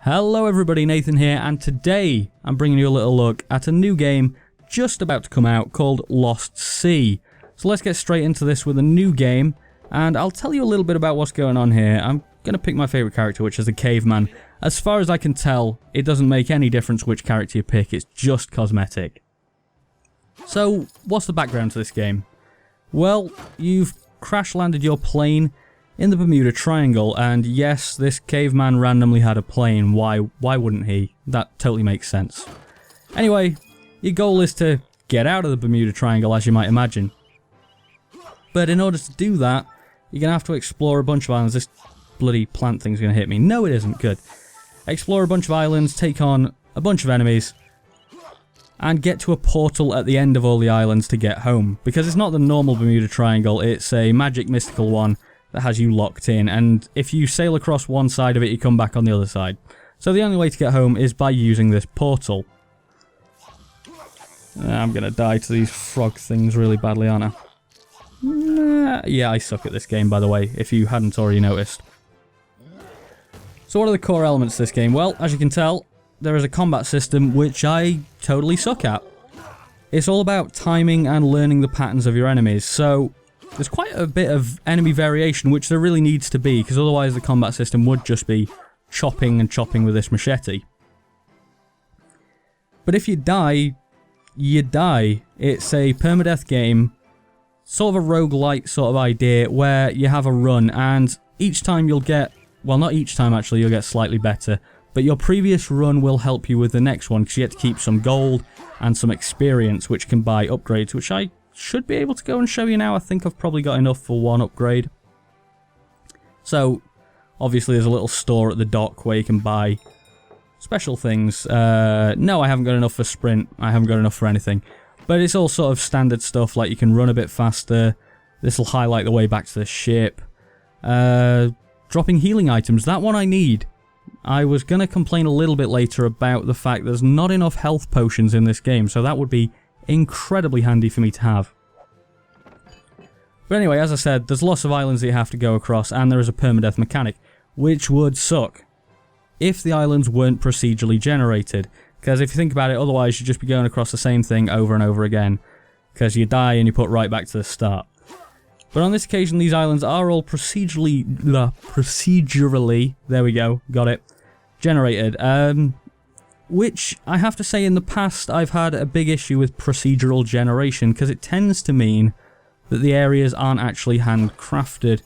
Hello everybody, Nathan here, and today I'm bringing you a little look at a new game just about to come out called Lost Sea. So let's get straight into this with a new game, and I'll tell you a little bit about what's going on here. I'm going to pick my favourite character, which is the caveman. As far as I can tell, it doesn't make any difference which character you pick, it's just cosmetic. So, what's the background to this game? Well, you've crash-landed your plane in the Bermuda Triangle, and yes, this caveman randomly had a plane. Why wouldn't he? That totally makes sense. Anyway, your goal is to get out of the Bermuda Triangle, as you might imagine. But in order to do that, you're going to have to explore a bunch of islands. This bloody plant thing's going to hit me. No, it isn't. Good. Explore a bunch of islands, take on a bunch of enemies, and get to a portal at the end of all the islands to get home. Because it's not the normal Bermuda Triangle, it's a magic mystical one that has you locked in, and if you sail across one side of it, you come back on the other side. So the only way to get home is by using this portal. I'm gonna die to these frog things really badly, aren't I? Yeah, I suck at this game, by the way, if you hadn't already noticed. So what are the core elements of this game? Well, as you can tell, there is a combat system which I totally suck at. It's all about timing and learning the patterns of your enemies, so there's quite a bit of enemy variation, which there really needs to be, because otherwise the combat system would just be chopping and chopping with this machete. But if you die, you die. It's a permadeath game, sort of a roguelite sort of idea, where you have a run, and each time you'll get, well, not each time actually, you'll get slightly better, but your previous run will help you with the next one, because you get to keep some gold and some experience, which can buy upgrades, which I should be able to go and show you now. I think I've probably got enough for one upgrade. So, obviously there's a little store at the dock where you can buy special things. No, I haven't got enough for sprint. I haven't got enough for anything. But it's all sort of standard stuff, like you can run a bit faster. This will highlight the way back to the ship. Dropping healing items. That one I need. I was going to complain a little bit later about the fact there's not enough health potions in this game, so that would be incredibly handy for me to have. But anyway, as I said, there's lots of islands that you have to go across, and there is a permadeath mechanic, which would suck if the islands weren't procedurally generated. Because if you think about it, otherwise you'd just be going across the same thing over and over again, because you die and you put right back to the start. But on this occasion, these islands are all procedurally, there we go, got it, generated. Which, I have to say, in the past I've had a big issue with procedural generation, because it tends to mean that the areas aren't actually handcrafted.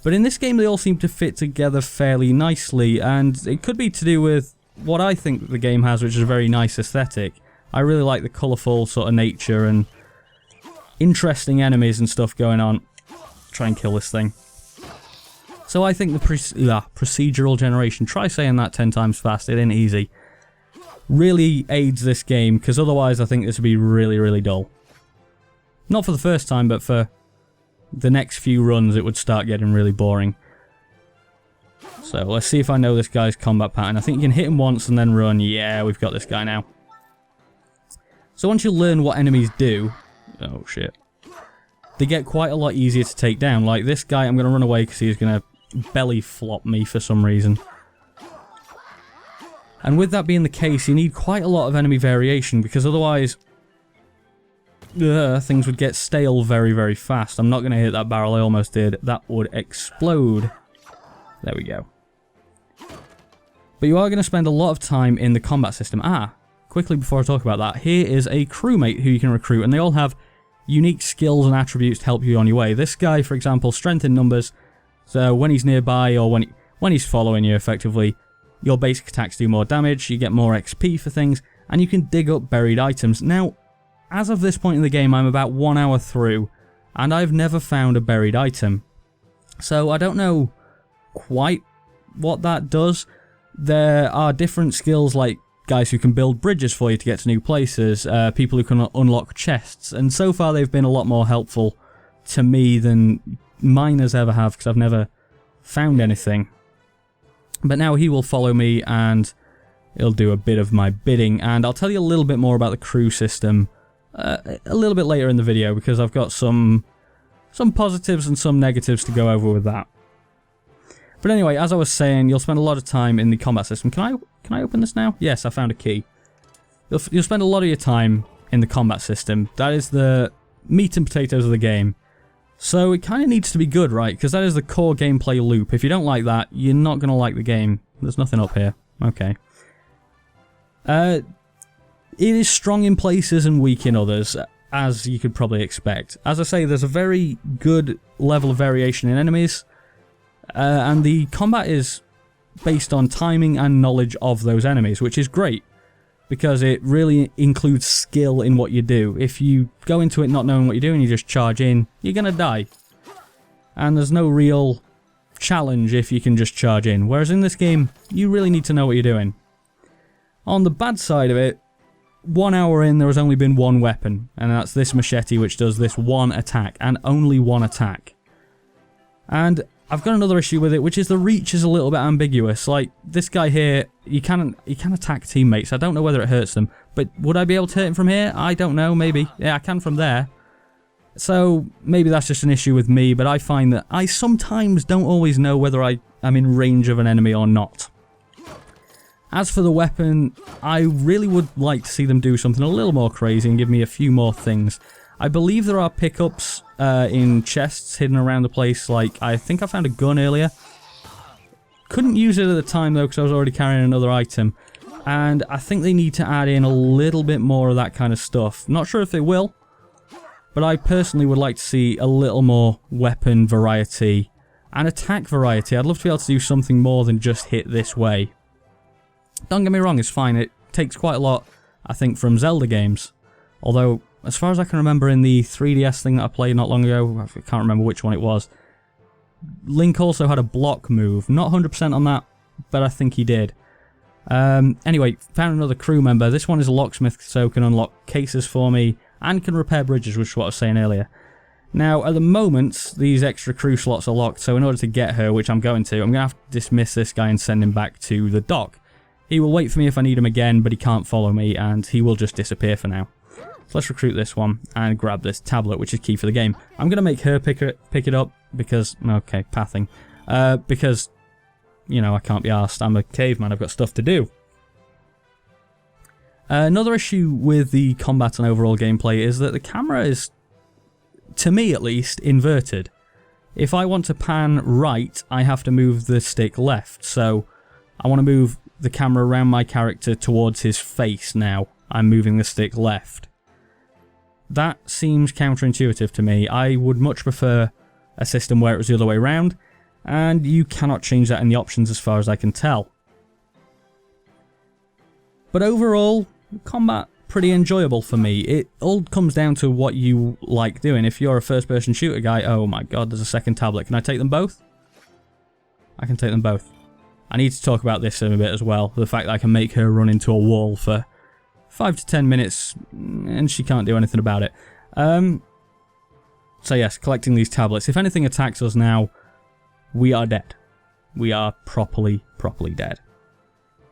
But in this game they all seem to fit together fairly nicely, and it could be to do with what I think the game has, which is a very nice aesthetic. I really like the colourful sort of nature and interesting enemies and stuff going on. Try and kill this thing. So I think the procedural generation, try saying that 10 times fast, it ain't easy, really aids this game, because otherwise I think this would be really, really dull. Not for the first time, but for the next few runs it would start getting really boring. So let's see if I know this guy's combat pattern. I think you can hit him once and then run. Yeah, we've got this guy now. So once you learn what enemies do... Oh shit. They get quite a lot easier to take down. Like this guy, I'm going to run away because he's going to belly flop me for some reason. And with that being the case, you need quite a lot of enemy variation, because otherwise things would get stale very, very fast. I'm not going to hit that barrel, I almost did. That would explode. There we go. But you are going to spend a lot of time in the combat system. Quickly before I talk about that, here is a crewmate who you can recruit, and they all have unique skills and attributes to help you on your way. This guy, for example, strength in numbers, so when he's nearby or when he's following you effectively, your basic attacks do more damage, you get more XP for things, and you can dig up buried items. Now, as of this point in the game, I'm about 1 hour through, and I've never found a buried item. So I don't know quite what that does. There are different skills, like guys who can build bridges for you to get to new places, people who can unlock chests, and so far they've been a lot more helpful to me than miners ever have, because I've never found anything. But now he will follow me and he'll do a bit of my bidding, and I'll tell you a little bit more about the crew system a little bit later in the video, because I've got some positives and some negatives to go over with that. But anyway, as I was saying, you'll spend a lot of time in the combat system. Can I open this now? Yes, I found a key. You'll spend a lot of your time in the combat system. That is the meat and potatoes of the game. So it kind of needs to be good, right? Because that is the core gameplay loop. If you don't like that, you're not going to like the game. There's nothing up here. Okay. It is strong in places and weak in others, as you could probably expect. As I say, there's a very good level of variation in enemies, and the combat is based on timing and knowledge of those enemies, which is great, because it really includes skill in what you do. If you go into it not knowing what you're doing, you just charge in, you're going to die. And there's no real challenge if you can just charge in, whereas in this game, you really need to know what you're doing. On the bad side of it, 1 hour in, there has only been one weapon, and that's this machete, which does this one attack, and only one attack. And I've got another issue with it, which is the reach is a little bit ambiguous. Like, this guy here, he can attack teammates. I don't know whether it hurts them, but would I be able to hurt him from here? I don't know, maybe. Yeah, I can from there. So, maybe that's just an issue with me, but I find that I sometimes don't always know whether I am in range of an enemy or not. As for the weapon, I really would like to see them do something a little more crazy and give me a few more things. I believe there are pickups in chests hidden around the place, like I think I found a gun earlier. Couldn't use it at the time though because I was already carrying another item. And I think they need to add in a little bit more of that kind of stuff. Not sure if they will, but I personally would like to see a little more weapon variety and attack variety. I'd love to be able to do something more than just hit this way. Don't get me wrong, it's fine. It takes quite a lot, I think, from Zelda games. Although, as far as I can remember in the 3DS thing that I played not long ago, I can't remember which one it was, Link also had a block move. Not 100% on that, but I think he did. Anyway, found another crew member. This one is a locksmith, so can unlock cases for me and can repair bridges, which is what I was saying earlier. Now, at the moment, these extra crew slots are locked, so in order to get her, which I'm going to have to dismiss this guy and send him back to the dock. He will wait for me if I need him again, but he can't follow me, and he will just disappear for now. So let's recruit this one and grab this tablet, which is key for the game. I'm going to make her pick it up because... Okay, pathing. Because, you know, I can't be arsed. I'm a caveman. I've got stuff to do. Another issue with the combat and overall gameplay is that the camera is, to me at least, inverted. If I want to pan right, I have to move the stick left. So I want to move the camera around my character towards his face now. I'm moving the stick left. That seems counterintuitive to me. I would much prefer a system where it was the other way around, and you cannot change that in the options as far as I can tell. But overall, combat pretty enjoyable for me. It all comes down to what you like doing. If you're a first-person shooter guy, oh my god, there's a second tablet. Can I take them both? I can take them both. I need to talk about this in a bit as well. The fact that I can make her run into a wall for 5 to 10 minutes and she can't do anything about it. So yes, collecting these tablets. If anything attacks us now, we are dead. We are properly dead.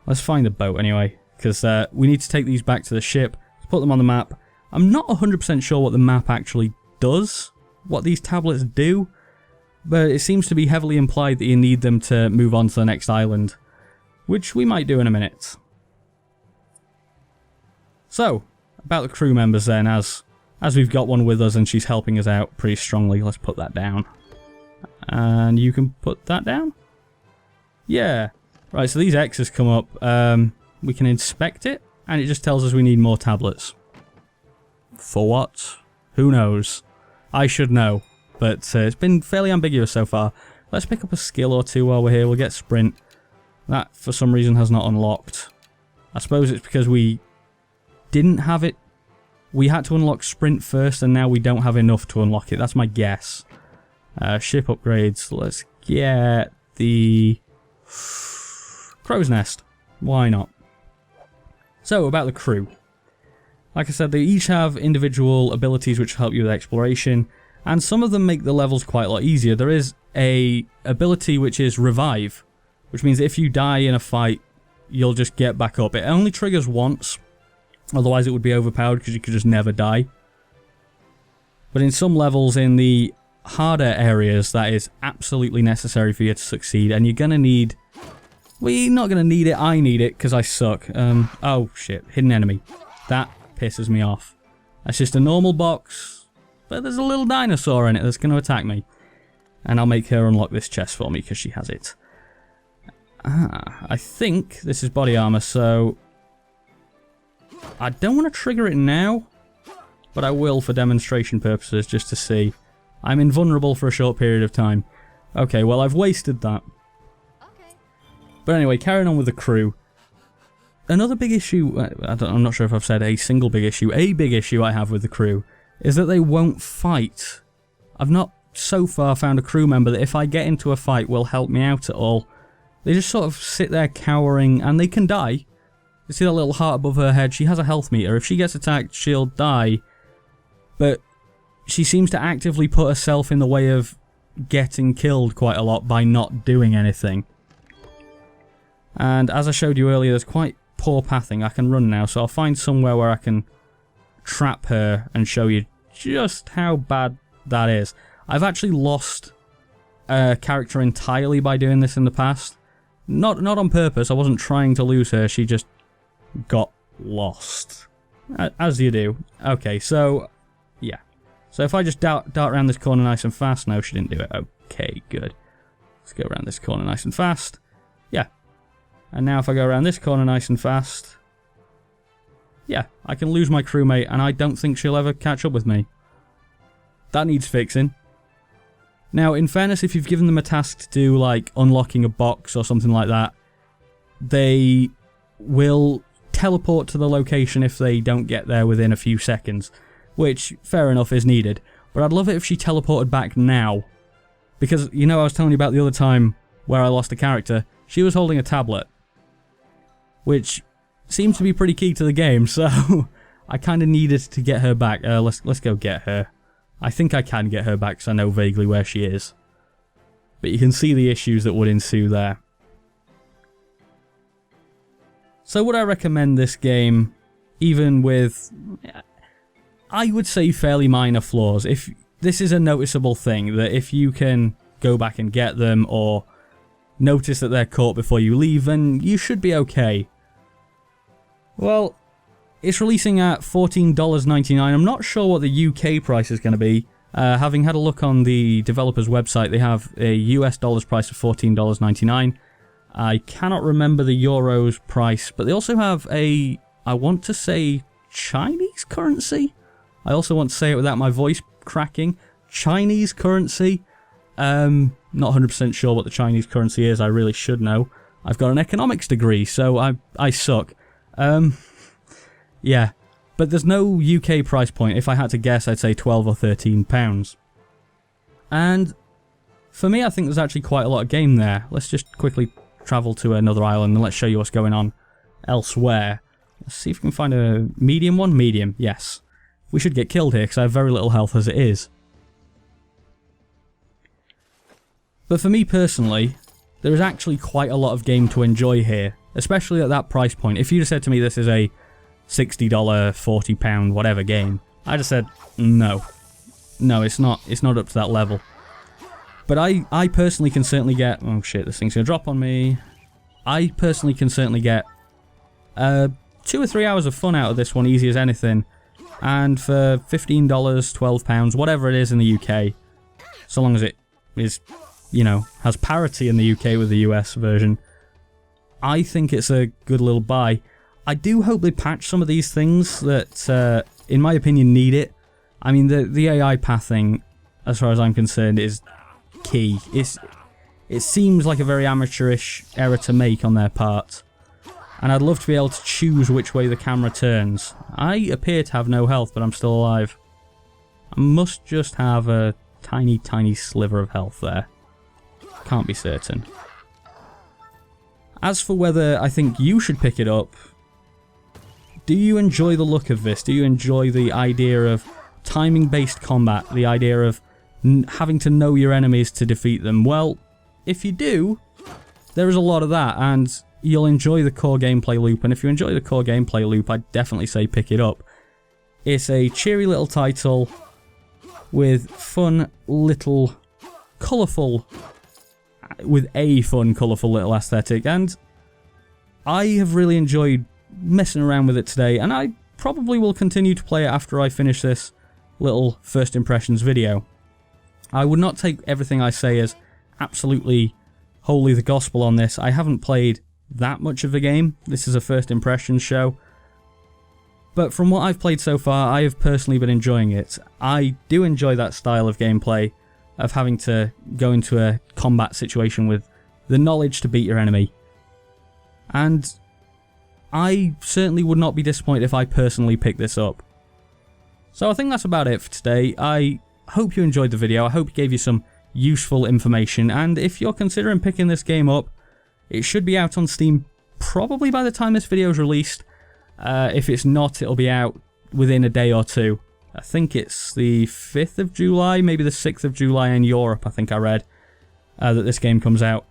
Let's find the boat anyway, because we need to take these back to the ship, put them on the map. I'm not 100% sure what the map actually does, what these tablets do. But it seems to be heavily implied that you need them to move on to the next island, which we might do in a minute. So, about the crew members then, as we've got one with us and she's helping us out pretty strongly, let's put that down. And you can put that down? Yeah. Right, so these X's come up, we can inspect it, and it just tells us we need more tablets. For what? Who knows? I should know. But it's been fairly ambiguous so far. Let's pick up a skill or two while we're here. We'll get Sprint. That, for some reason, has not unlocked. I suppose it's because we didn't have it. We had to unlock Sprint first, and now we don't have enough to unlock it. That's my guess. Ship upgrades. Let's get the Crow's Nest. Why not? So, about the crew. Like I said, they each have individual abilities which help you with exploration. And some of them make the levels quite a lot easier. There is a ability which is Revive, which means if you die in a fight, you'll just get back up. It only triggers once, otherwise it would be overpowered because you could just never die. But in some levels in the harder areas that is absolutely necessary for you to succeed, and you're going to need... Well, you're not going to need it, I need it, because I suck. Oh, shit. Hidden enemy. That pisses me off. That's just a normal box, but there's a little dinosaur in it that's going to attack me. And I'll make her unlock this chest for me, because she has it. Ah, I think this is body armor, so... I don't want to trigger it now, but I will for demonstration purposes, just to see. I'm invulnerable for a short period of time. Okay, well, I've wasted that. Okay. But anyway, carrying on with the crew. Another big issue, I'm not sure if I've said a single big issue, a big issue I have with the crew is that they won't fight. I've not so far found a crew member that if I get into a fight will help me out at all. They just sort of sit there cowering, and they can die. You see that little heart above her head? She has a health meter. If she gets attacked, she'll die. But she seems to actively put herself in the way of getting killed quite a lot by not doing anything. And as I showed you earlier, there's quite poor pathing. I can run now, so I'll find somewhere where I can trap her and show you just how bad that is. I've actually lost a character entirely by doing this in the past. Not on purpose, I wasn't trying to lose her, she just got lost. As you do. Okay, so, yeah. So if I just dart around this corner nice and fast, no, she didn't do it. Okay, good. Let's go around this corner nice and fast. Yeah. And now if I go around this corner nice and fast, yeah, I can lose my crewmate and I don't think she'll ever catch up with me. That needs fixing. Now, in fairness, if you've given them a task to do, like, unlocking a box or something like that, they will teleport to the location if they don't get there within a few seconds, which, fair enough, is needed. But I'd love it if she teleported back now. Because, you know, I was telling you about the other time where I lost a character. She was holding a tablet, which seems to be pretty key to the game, so I kind of needed to get her back. Let's go get her. I think I can get her back because I know vaguely where she is. But you can see the issues that would ensue there. So would I recommend this game, even with, I would say, fairly minor flaws? If this is a noticeable thing, that if you can go back and get them, or notice that they're caught before you leave, then you should be okay. Well, it's releasing at $14.99. I'm not sure what the UK price is going to be. Having had a look on the developer's website, they have a US dollars price of $14.99. I cannot remember the euros price, but they also have a, I want to say, Chinese currency? I also want to say it without my voice cracking. Chinese currency? Not 100% sure what the Chinese currency is. I really should know. I've got an economics degree, so I suck. Yeah, but there's no UK price point. If I had to guess, I'd say £12 or £13. And for me, I think there's actually quite a lot of game there. Let's just quickly travel to another island and let's show you what's going on elsewhere. Let's see if we can find a medium one. Medium, yes. We should get killed here because I have very little health as it is. But for me personally, there is actually quite a lot of game to enjoy here, especially at that price point. If you just said to me this is a $60, £40, whatever game, I just said, no. No, it's not up to that level. But I personally can certainly get, oh shit, this thing's gonna drop on me. I personally can certainly get 2 or 3 hours of fun out of this one, easy as anything. And for $15, £12, whatever it is in the UK, so long as it is, you know, has parity in the UK with the US version, I think it's a good little buy. I do hope they patch some of these things that, in my opinion, need it. I mean, the AI pathing, as far as I'm concerned, is key. It seems like a very amateurish error to make on their part. And I'd love to be able to choose which way the camera turns. I appear to have no health, but I'm still alive. I must just have a tiny, tiny sliver of health there. Can't be certain. As for whether I think you should pick it up, do you enjoy the look of this? Do you enjoy the idea of timing-based combat? The idea of having to know your enemies to defeat them? Well, if you do, there is a lot of that, and you'll enjoy the core gameplay loop. And if you enjoy the core gameplay loop, I'd definitely say pick it up. It's a cheery little title with fun little colourful, with a fun colourful little aesthetic, and I have really enjoyed messing around with it today, and I probably will continue to play it after I finish this little first impressions video. I would not take everything I say as absolutely wholly the gospel on this. I haven't played that much of the game. This is a first impressions show. But from what I've played so far, I have personally been enjoying it. I do enjoy that style of gameplay, of having to go into a combat situation with the knowledge to beat your enemy. And I certainly would not be disappointed if I personally picked this up. So I think that's about it for today. I hope you enjoyed the video. I hope it gave you some useful information, and if you're considering picking this game up, it should be out on Steam probably by the time this video is released. If it's not, it'll be out within a day or two. I think it's the 5th of July, maybe the 6th of July in Europe, I think I read, that this game comes out.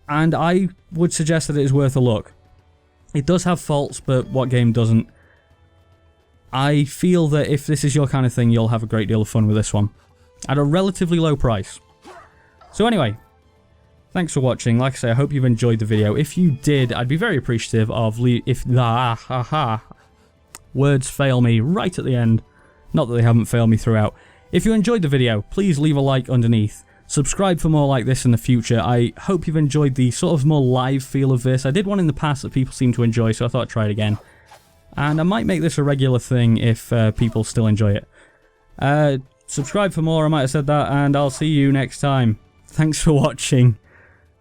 And I would suggest that it is worth a look. It does have faults, but what game doesn't? I feel that if this is your kind of thing, you'll have a great deal of fun with this one, at a relatively low price. So anyway, thanks for watching. Like I say, I hope you've enjoyed the video. If you did, I'd be very appreciative of words fail me right at the end. Not that they haven't failed me throughout. If you enjoyed the video, please leave a like underneath. Subscribe for more like this in the future. I hope you've enjoyed the sort of more live feel of this. I did one in the past that people seem to enjoy, so I thought I'd try it again. And I might make this a regular thing if people still enjoy it. Subscribe for more, I might have said that, and I'll see you next time. Thanks for watching.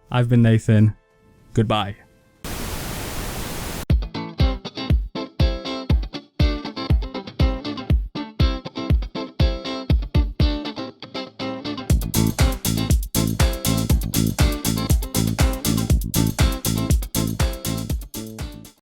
I've been Nathan. Goodbye.